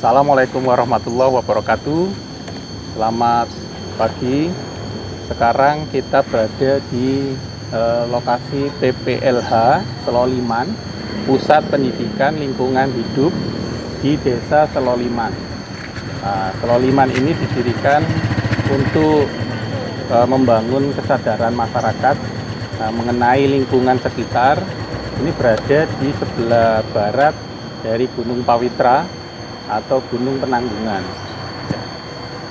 Assalamualaikum warahmatullahi wabarakatuh. Selamat pagi. Sekarang kita berada di lokasi PPLH Seloliman, Pusat Pendidikan Lingkungan Hidup di Desa Seloliman. Seloliman ini didirikan untuk membangun kesadaran masyarakat mengenai lingkungan sekitar. Ini berada di sebelah barat dari Gunung Pawitra atau Gunung Penanggungan.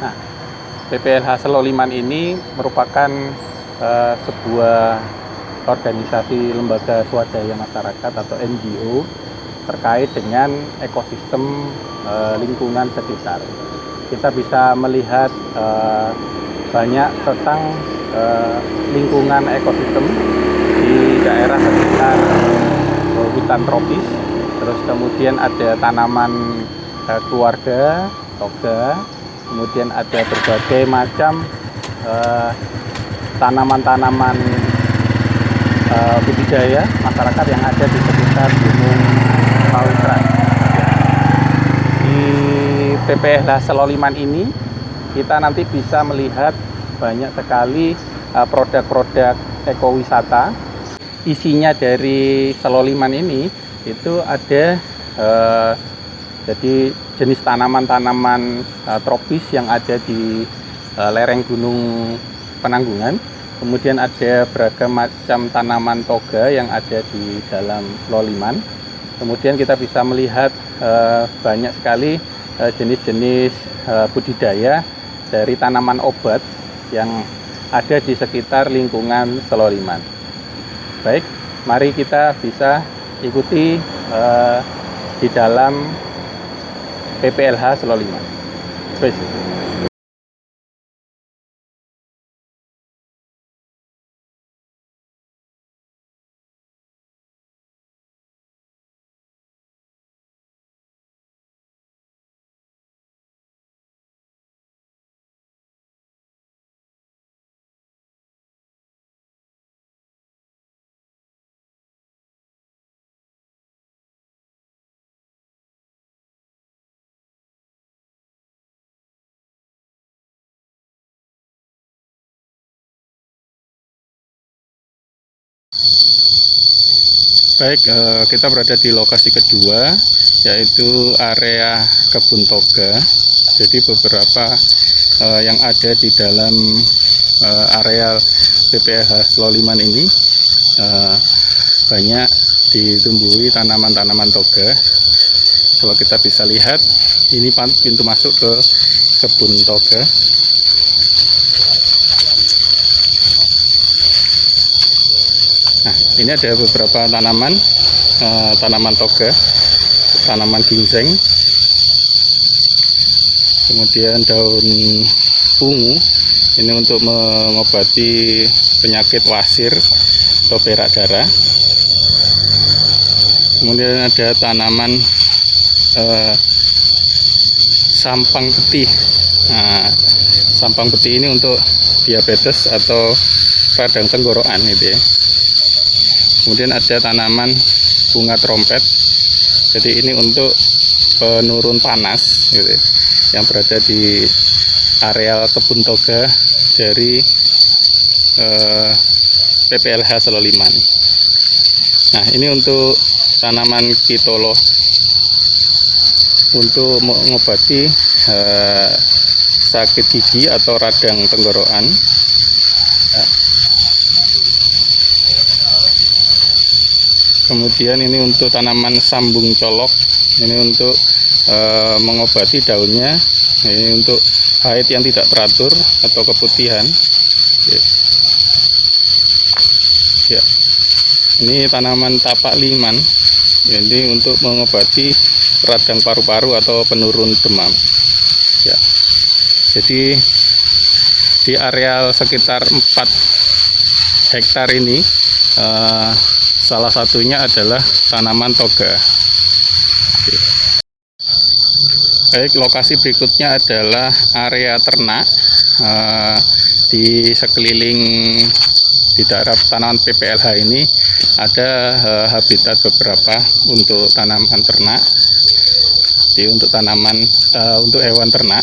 Nah, PPLH Seloliman ini merupakan sebuah organisasi lembaga swadaya masyarakat atau NGO terkait dengan ekosistem lingkungan sekitar. Kita bisa melihat banyak tentang lingkungan ekosistem di daerah sekitar hutan tropis. Terus kemudian ada tanaman keluarga, toga, kemudian ada berbagai macam tanaman-tanaman budidaya masyarakat yang ada di sekitar Gunung Pawitra. Di PPLH Seloliman ini kita nanti bisa melihat banyak sekali produk-produk ekowisata. Isinya dari Seloliman ini itu ada jadi jenis tanaman-tanaman tropis yang ada di lereng Gunung Penanggungan. Kemudian ada beragam macam tanaman toga yang ada di dalam Seloliman. Kemudian kita bisa melihat banyak sekali jenis-jenis budidaya dari tanaman obat yang ada di sekitar lingkungan Seloliman. Baik, mari kita bisa ikuti di dalam PPLH Seloliman. Baik. Baik, kita berada di lokasi kedua, yaitu area kebun toga. Jadi beberapa yang ada di dalam area PPLH Seloliman ini banyak ditumbuhi tanaman-tanaman toga. Kalau kita bisa lihat, ini pintu masuk ke kebun toga. Nah, ini ada beberapa tanaman, tanaman toga, tanaman ginseng, kemudian daun ungu, ini untuk mengobati penyakit wasir atau berak darah. Kemudian ada tanaman sampang peti. Nah, sampang peti ini untuk diabetes atau radang tenggorokan gitu ya. Kemudian ada tanaman bunga trompet, jadi ini untuk penurun panas gitu, yang berada di areal kebun toga dari PPLH Seloliman. Nah, ini untuk tanaman kitolo untuk mengobati sakit gigi atau radang tenggorokan. Nah, kemudian ini untuk tanaman sambung colok, ini untuk mengobati daunnya, ini untuk haid yang tidak teratur atau keputihan. Ya. Ini tanaman tapak liman, ini untuk mengobati radang paru-paru atau penurun demam. Ya. Jadi di areal sekitar 4 hektar ini salah satunya adalah tanaman toga. Baik, lokasi berikutnya adalah area ternak. Di sekeliling di daerah tanaman PPLH ini ada habitat beberapa untuk tanaman ternak. Jadi untuk tanaman untuk hewan ternak.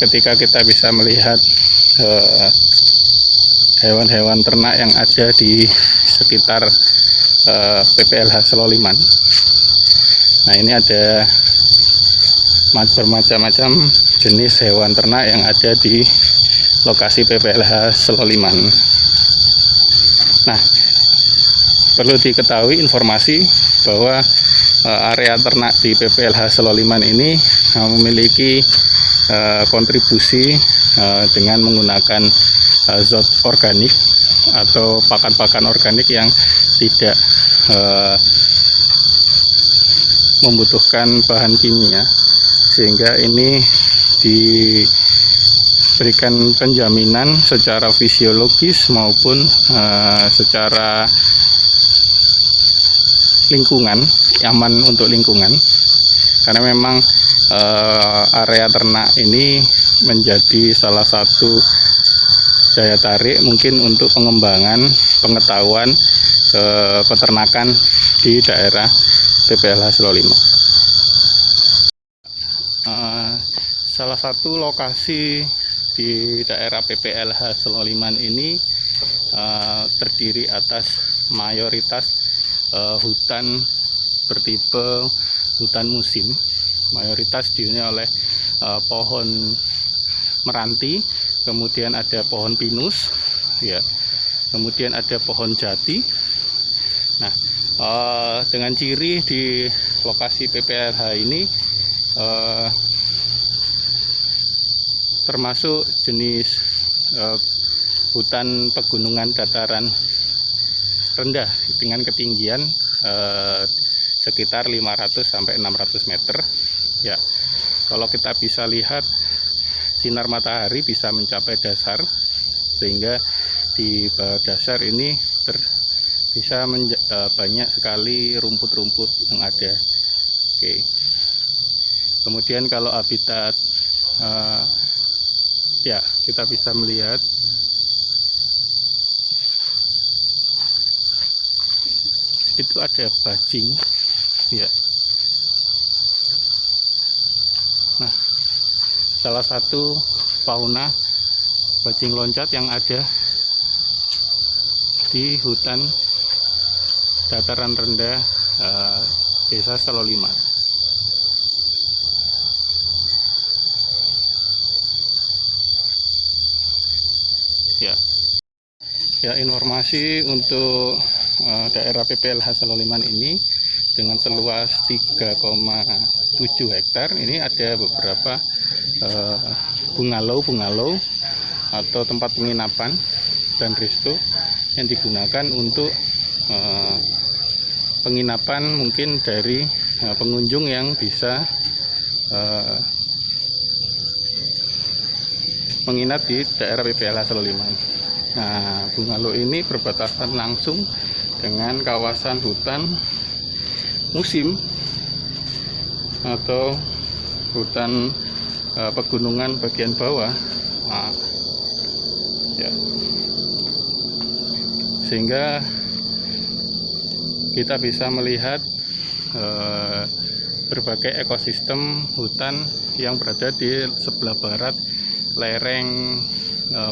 Ketika kita bisa melihat hewan-hewan ternak yang ada di sekitar PPLH Seloliman. Nah, ini ada bermacam-macam jenis hewan ternak yang ada di lokasi PPLH Seloliman. Nah, perlu diketahui informasi bahwa area ternak di PPLH Seloliman ini memiliki kontribusi dengan menggunakan zat organik atau pakan-pakan organik yang tidak membutuhkan bahan kimia, sehingga ini diberikan penjaminan secara fisiologis maupun secara lingkungan, aman untuk lingkungan, karena memang area ternak ini menjadi salah satu daya tarik mungkin untuk pengembangan pengetahuan peternakan di daerah PPLH Seloliman. Salah satu lokasi di daerah PPLH Seloliman ini terdiri atas mayoritas hutan bertipe hutan musim. Mayoritas dihuni oleh pohon meranti, kemudian ada pohon pinus, ya, kemudian ada pohon jati. Nah, dengan ciri di lokasi PPLH ini termasuk jenis hutan pegunungan dataran rendah dengan ketinggian sekitar 500 sampai 600 meter. Ya, kalau kita bisa lihat sinar matahari bisa mencapai dasar, sehingga di bawah dasar ini bisa banyak sekali rumput-rumput yang ada. Oke. Kemudian kalau habitat ya, kita bisa melihat itu ada bajing, ya. Nah, salah satu fauna bajing loncat yang ada di hutan dataran rendah Desa Seloliman. Ya, informasi untuk daerah PPLH Seloliman ini dengan seluas 3,7 hektar ini ada beberapa bungalow atau tempat penginapan dan resto yang digunakan untuk penginapan mungkin dari pengunjung yang bisa menginap di daerah PPLH Seloliman. Nah, bungalow ini berbatasan langsung dengan kawasan hutan musim atau hutan pegunungan bagian bawah. Nah, ya, sehingga kita bisa melihat berbagai ekosistem hutan yang berada di sebelah barat lereng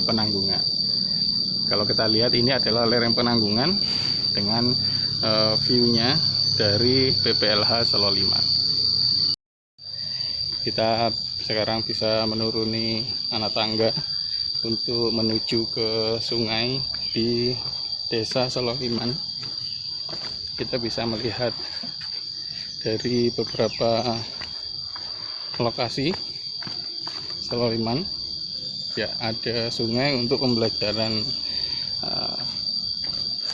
Penanggungan. Kalau kita lihat, ini adalah lereng Penanggungan dengan view-nya dari PPLH Seloliman. Kita sekarang bisa menuruni anak tangga untuk menuju ke sungai di Desa Seloliman. Kita bisa melihat dari beberapa lokasi Seloliman, ya, ada sungai untuk pembelajaran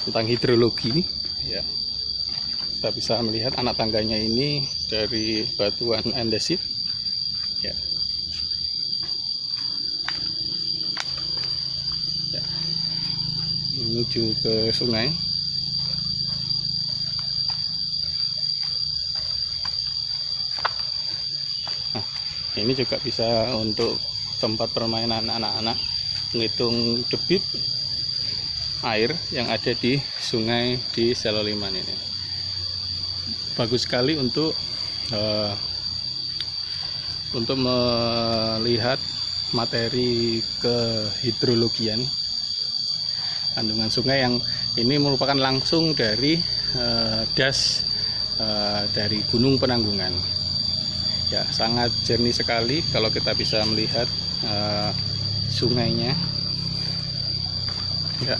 tentang hidrologi, ya. Kita bisa melihat anak tangganya ini dari batuan andesit, ya. Ya, menuju ke sungai. Ini juga bisa untuk tempat permainan anak-anak, menghitung debit air yang ada di sungai di Seloliman ini. Bagus sekali untuk melihat materi kehidrologian kandungan sungai yang ini merupakan langsung dari das dari Gunung Penanggungan. Ya, sangat jernih sekali kalau kita bisa melihat sungainya. Ya.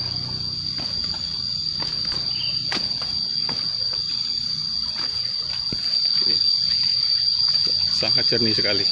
Sangat jernih sekali.